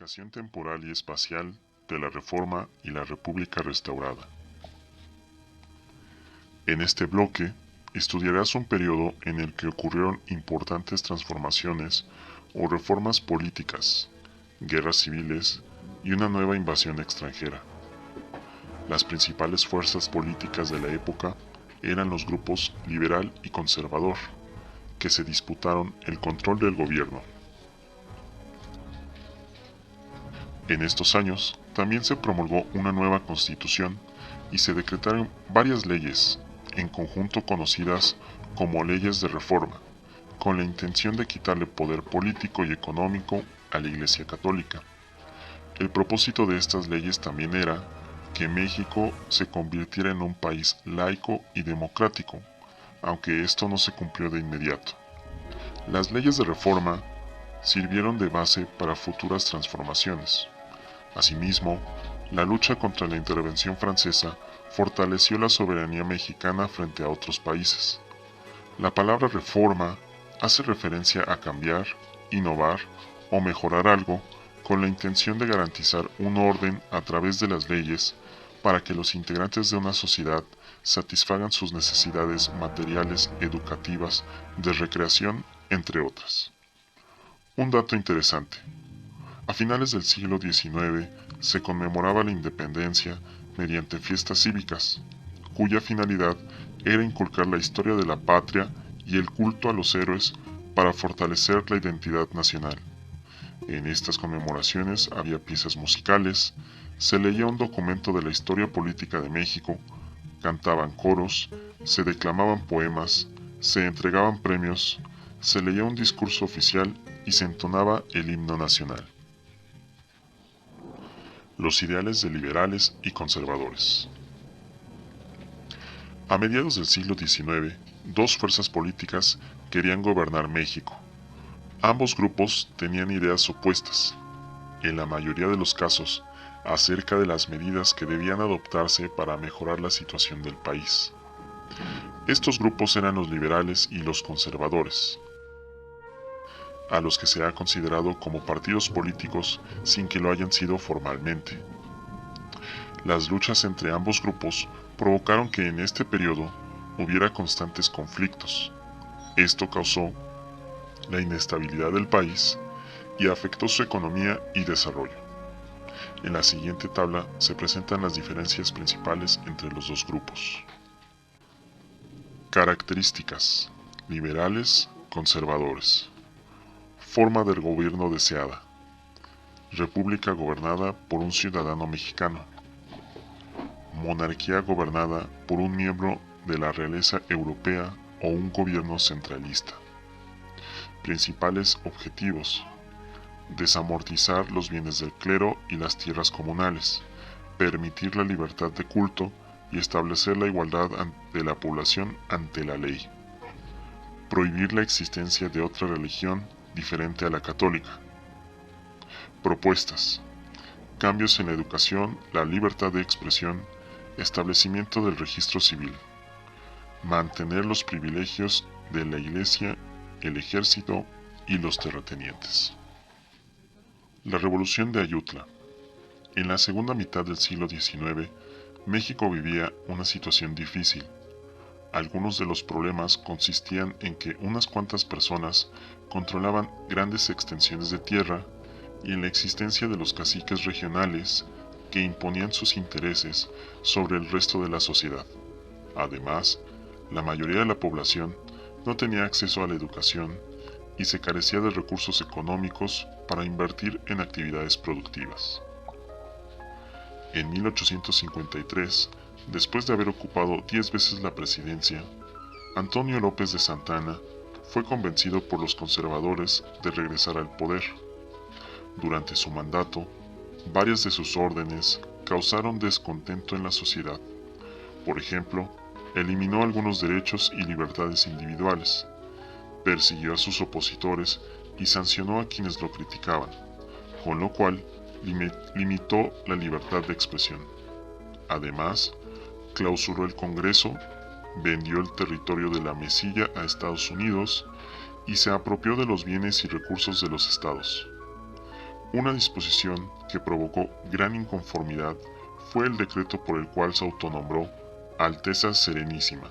Unificación temporal y espacial de la Reforma y la República restaurada. En este bloque, estudiarás un periodo en el que ocurrieron importantes transformaciones o reformas políticas, guerras civiles y una nueva invasión extranjera. Las principales fuerzas políticas de la época eran los grupos liberal y conservador, que se disputaron el control del gobierno. En estos años también se promulgó una nueva constitución y se decretaron varias leyes, en conjunto conocidas como leyes de reforma, con la intención de quitarle poder político y económico a la Iglesia Católica. El propósito de estas leyes también era que México se convirtiera en un país laico y democrático, aunque esto no se cumplió de inmediato. Las leyes de reforma sirvieron de base para futuras transformaciones. Asimismo, la lucha contra la intervención francesa fortaleció la soberanía mexicana frente a otros países. La palabra reforma hace referencia a cambiar, innovar o mejorar algo con la intención de garantizar un orden a través de las leyes para que los integrantes de una sociedad satisfagan sus necesidades materiales, educativas, de recreación, entre otras. Un dato interesante. A finales del siglo XIX se conmemoraba la independencia mediante fiestas cívicas, cuya finalidad era inculcar la historia de la patria y el culto a los héroes para fortalecer la identidad nacional. En estas conmemoraciones había piezas musicales, se leía un documento de la historia política de México, cantaban coros, se declamaban poemas, se entregaban premios, se leía un discurso oficial y se entonaba el himno nacional. Los ideales de liberales y conservadores. A mediados del siglo XIX, dos fuerzas políticas querían gobernar México. Ambos grupos tenían ideas opuestas, en la mayoría de los casos, acerca de las medidas que debían adoptarse para mejorar la situación del país. Estos grupos eran los liberales y los conservadores, a los que se ha considerado como partidos políticos sin que lo hayan sido formalmente. Las luchas entre ambos grupos provocaron que en este periodo hubiera constantes conflictos. Esto causó la inestabilidad del país y afectó su economía y desarrollo. En la siguiente tabla se presentan las diferencias principales entre los dos grupos. Características: liberales, conservadores. Forma del gobierno deseada: república gobernada por un ciudadano mexicano. Monarquía gobernada por un miembro de la realeza europea o un gobierno centralista. Principales objetivos: desamortizar los bienes del clero y las tierras comunales, permitir la libertad de culto y establecer la igualdad de la población ante la ley. Prohibir la existencia de otra religión diferente a la católica. Propuestas: cambios en la educación, la libertad de expresión, establecimiento del registro civil, mantener los privilegios de la Iglesia, el ejército y los terratenientes. La Revolución de Ayutla. En la segunda mitad del siglo XIX, México vivía una situación difícil. Algunos de los problemas consistían en que unas cuantas personas controlaban grandes extensiones de tierra y en la existencia de los caciques regionales que imponían sus intereses sobre el resto de la sociedad. Además, la mayoría de la población no tenía acceso a la educación y se carecía de recursos económicos para invertir en actividades productivas. En 1853, después de haber ocupado 10 veces la presidencia, Antonio López de Santana fue convencido por los conservadores de regresar al poder. Durante su mandato, varias de sus órdenes causaron descontento en la sociedad. Por ejemplo, eliminó algunos derechos y libertades individuales, persiguió a sus opositores y sancionó a quienes lo criticaban, con lo cual limitó la libertad de expresión. Además, clausuró el Congreso, vendió el territorio de la Mesilla a Estados Unidos y se apropió de los bienes y recursos de los estados. Una disposición que provocó gran inconformidad fue el decreto por el cual se autonombró Alteza Serenísima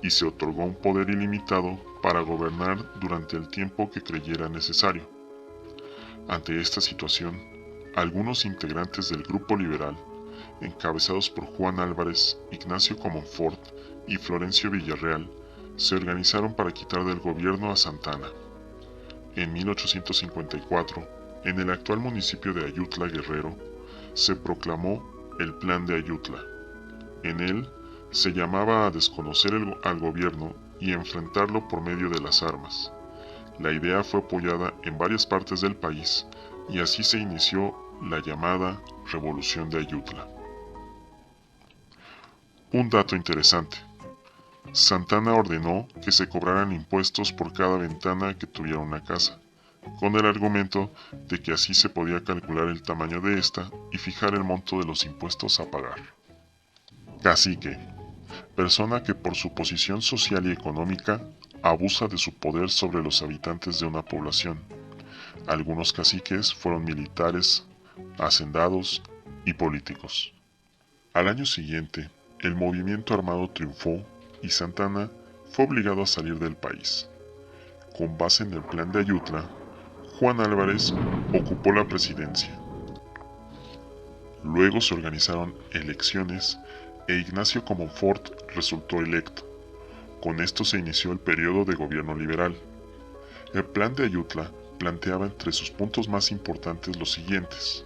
y se otorgó un poder ilimitado para gobernar durante el tiempo que creyera necesario. Ante esta situación, algunos integrantes del grupo liberal, encabezados por Juan Álvarez, Ignacio Comonfort y Florencio Villarreal, se organizaron para quitar del gobierno a Santana. En 1854, en el actual municipio de Ayutla, Guerrero, se proclamó el Plan de Ayutla. En él se llamaba a desconocer al gobierno y enfrentarlo por medio de las armas. La idea fue apoyada en varias partes del país y así se inició la llamada Revolución de Ayutla. Un dato interesante. Santana ordenó que se cobraran impuestos por cada ventana que tuviera una casa, con el argumento de que así se podía calcular el tamaño de esta y fijar el monto de los impuestos a pagar. Cacique, persona que por su posición social y económica abusa de su poder sobre los habitantes de una población. Algunos caciques fueron militares, hacendados y políticos. Al año siguiente, el movimiento armado triunfó y Santana fue obligado a salir del país. Con base en el Plan de Ayutla, Juan Álvarez ocupó la presidencia. Luego se organizaron elecciones e Ignacio Comonfort resultó electo. Con esto se inició el periodo de gobierno liberal. El Plan de Ayutla planteaba entre sus puntos más importantes los siguientes.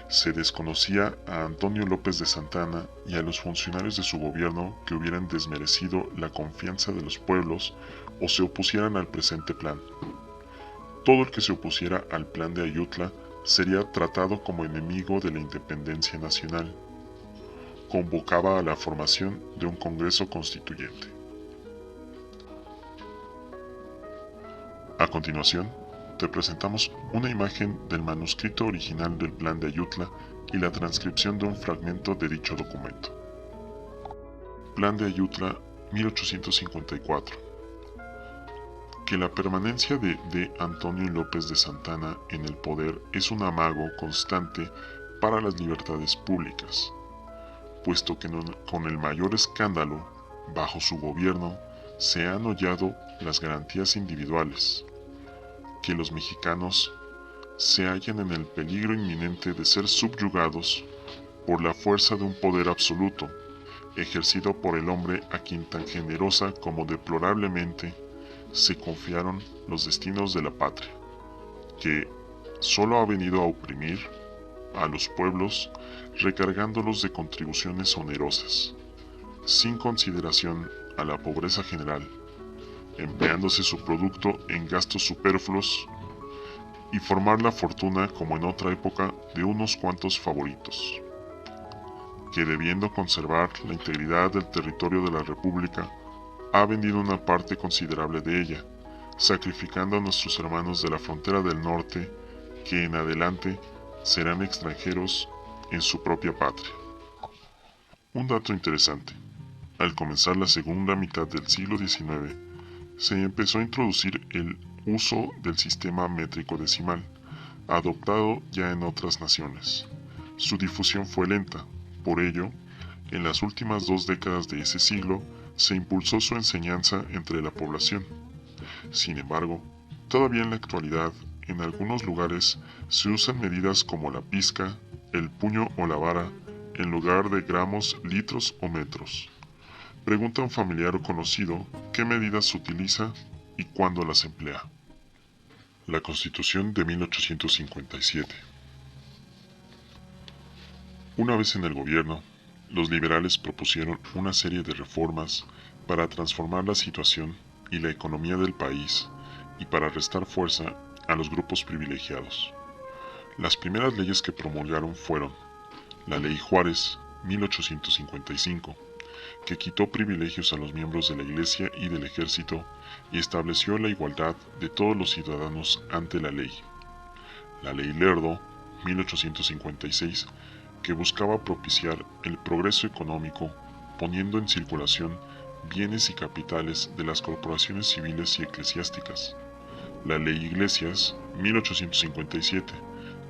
Se desconocía a Antonio López de Santana y a los funcionarios de su gobierno que hubieran desmerecido la confianza de los pueblos o se opusieran al presente plan. Todo el que se opusiera al Plan de Ayutla sería tratado como enemigo de la independencia nacional. Convocaba a la formación de un Congreso Constituyente. A continuación, te presentamos una imagen del manuscrito original del Plan de Ayutla y la transcripción de un fragmento de dicho documento. Plan de Ayutla, 1854. Que la permanencia de Antonio López de Santana en el poder es un amago constante para las libertades públicas, puesto que con el mayor escándalo, bajo su gobierno, se han hollado las garantías individuales, que los mexicanos se hallan en el peligro inminente de ser subyugados por la fuerza de un poder absoluto, ejercido por el hombre a quien tan generosa como deplorablemente se confiaron los destinos de la patria, que solo ha venido a oprimir a los pueblos recargándolos de contribuciones onerosas, sin consideración a la pobreza general, empleándose su producto en gastos superfluos y formar la fortuna como en otra época de unos cuantos favoritos, que debiendo conservar la integridad del territorio de la República, ha vendido una parte considerable de ella, sacrificando a nuestros hermanos de la frontera del norte, que en adelante serán extranjeros en su propia patria. Un dato interesante. Al comenzar la segunda mitad del siglo XIX, se empezó a introducir el uso del sistema métrico decimal, adoptado ya en otras naciones. Su difusión fue lenta, por ello, en las últimas 2 décadas de ese siglo se impulsó su enseñanza entre la población. Sin embargo, todavía en la actualidad, en algunos lugares se usan medidas como la pizca, el puño o la vara, en lugar de gramos, litros o metros. Pregunta a un familiar o conocido qué medidas utiliza y cuándo las emplea. La Constitución de 1857. Una vez en el gobierno, los liberales propusieron una serie de reformas para transformar la situación y la economía del país y para restar fuerza a los grupos privilegiados. Las primeras leyes que promulgaron fueron la Ley Juárez, 1855, que quitó privilegios a los miembros de la Iglesia y del Ejército y estableció la igualdad de todos los ciudadanos ante la ley. La Ley Lerdo, 1856, que buscaba propiciar el progreso económico poniendo en circulación bienes y capitales de las corporaciones civiles y eclesiásticas. La Ley Iglesias, 1857,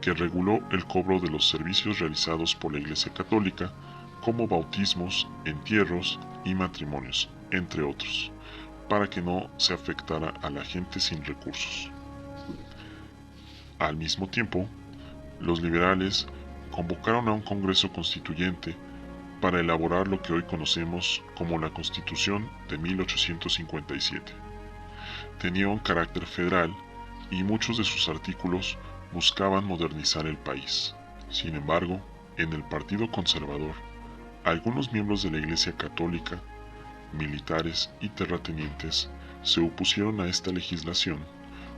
que reguló el cobro de los servicios realizados por la Iglesia Católica, como bautismos, entierros y matrimonios, entre otros, para que no se afectara a la gente sin recursos. Al mismo tiempo, los liberales convocaron a un Congreso Constituyente para elaborar lo que hoy conocemos como la Constitución de 1857. Tenía un carácter federal y muchos de sus artículos buscaban modernizar el país. Sin embargo, en el Partido Conservador, algunos miembros de la Iglesia Católica, militares y terratenientes se opusieron a esta legislación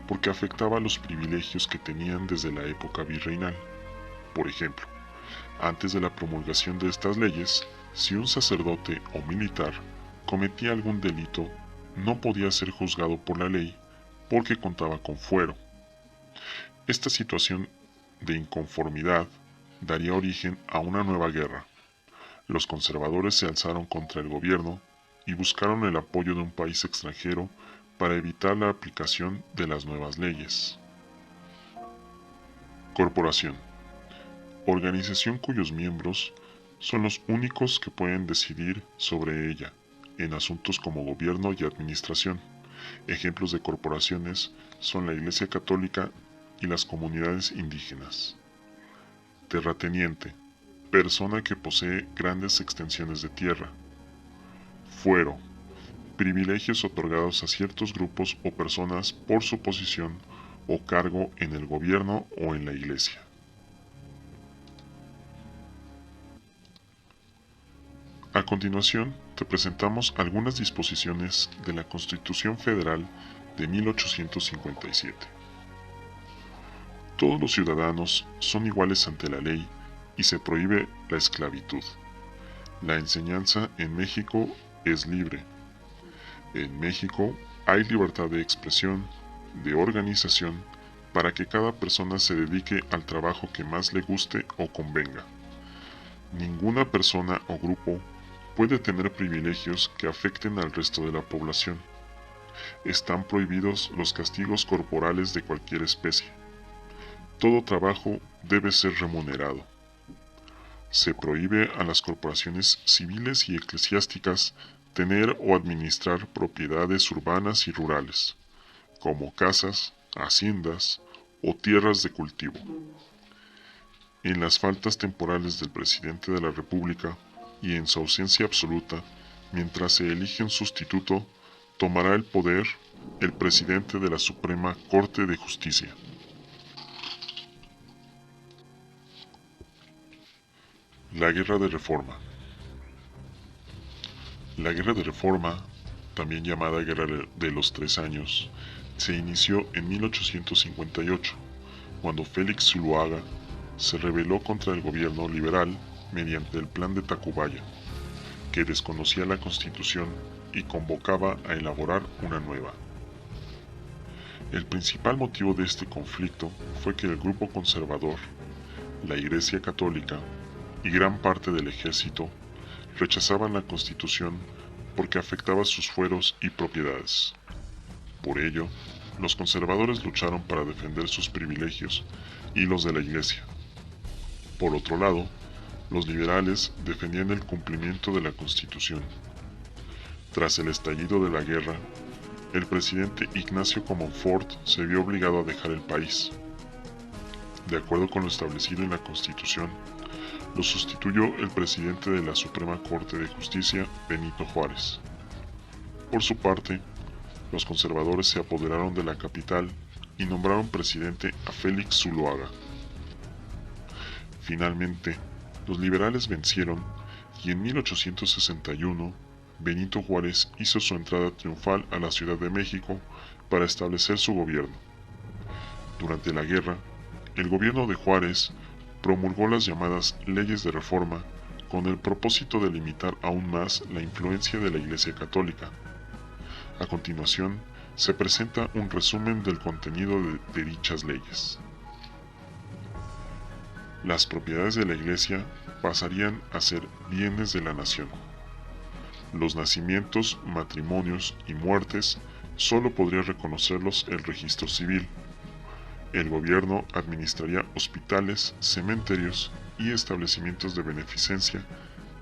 porque afectaba los privilegios que tenían desde la época virreinal. Por ejemplo, antes de la promulgación de estas leyes, si un sacerdote o militar cometía algún delito, no podía ser juzgado por la ley porque contaba con fuero. Esta situación de inconformidad daría origen a una nueva guerra. Los conservadores se alzaron contra el gobierno y buscaron el apoyo de un país extranjero para evitar la aplicación de las nuevas leyes. Corporación. Organización cuyos miembros son los únicos que pueden decidir sobre ella en asuntos como gobierno y administración. Ejemplos de corporaciones son la Iglesia Católica y las comunidades indígenas. Terrateniente. Persona que posee grandes extensiones de tierra. Fuero. Privilegios otorgados a ciertos grupos o personas por su posición o cargo en el gobierno o en la Iglesia. A continuación, te presentamos algunas disposiciones de la Constitución Federal de 1857. Todos los ciudadanos son iguales ante la ley y se prohíbe la esclavitud. La enseñanza en México es libre. En México hay libertad de expresión, de organización, para que cada persona se dedique al trabajo que más le guste o convenga. Ninguna persona o grupo puede tener privilegios que afecten al resto de la población. Están prohibidos los castigos corporales de cualquier especie. Todo trabajo debe ser remunerado. Se prohíbe a las corporaciones civiles y eclesiásticas tener o administrar propiedades urbanas y rurales, como casas, haciendas o tierras de cultivo. En las faltas temporales del presidente de la República y en su ausencia absoluta, mientras se elige un sustituto, tomará el poder el presidente de la Suprema Corte de Justicia. La Guerra de Reforma. La Guerra de Reforma, también llamada Guerra de los 3 años, se inició en 1858, cuando Félix Zuloaga se rebeló contra el gobierno liberal mediante el Plan de Tacubaya, que desconocía la Constitución y convocaba a elaborar una nueva. El principal motivo de este conflicto fue que el grupo conservador, la Iglesia Católica y gran parte del ejército rechazaban la Constitución porque afectaba sus fueros y propiedades. Por ello, los conservadores lucharon para defender sus privilegios y los de la Iglesia. Por otro lado, los liberales defendían el cumplimiento de la Constitución. Tras el estallido de la guerra, el presidente Ignacio Comonfort se vio obligado a dejar el país. De acuerdo con lo establecido en la Constitución, lo sustituyó el presidente de la Suprema Corte de Justicia, Benito Juárez. Por su parte, los conservadores se apoderaron de la capital y nombraron presidente a Félix Zuloaga. Finalmente, los liberales vencieron y en 1861 Benito Juárez hizo su entrada triunfal a la Ciudad de México para establecer su gobierno. Durante la guerra, el gobierno de Juárez promulgó las llamadas leyes de reforma con el propósito de limitar aún más la influencia de la Iglesia Católica. A continuación, se presenta un resumen del contenido de dichas leyes. Las propiedades de la Iglesia pasarían a ser bienes de la nación. Los nacimientos, matrimonios y muertes solo podría reconocerlos el registro civil. El gobierno administraría hospitales, cementerios y establecimientos de beneficencia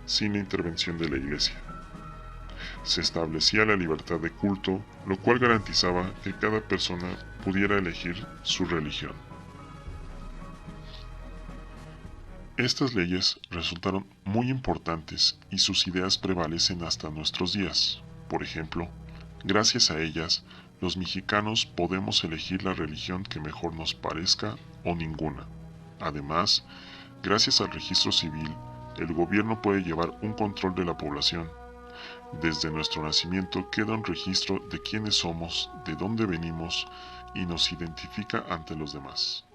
sin la intervención de la Iglesia. Se establecía la libertad de culto, lo cual garantizaba que cada persona pudiera elegir su religión. Estas leyes resultaron muy importantes y sus ideas prevalecen hasta nuestros días. Por ejemplo, gracias a ellas, los mexicanos podemos elegir la religión que mejor nos parezca o ninguna. Además, gracias al registro civil, el gobierno puede llevar un control de la población. Desde nuestro nacimiento queda un registro de quiénes somos, de dónde venimos y nos identifica ante los demás.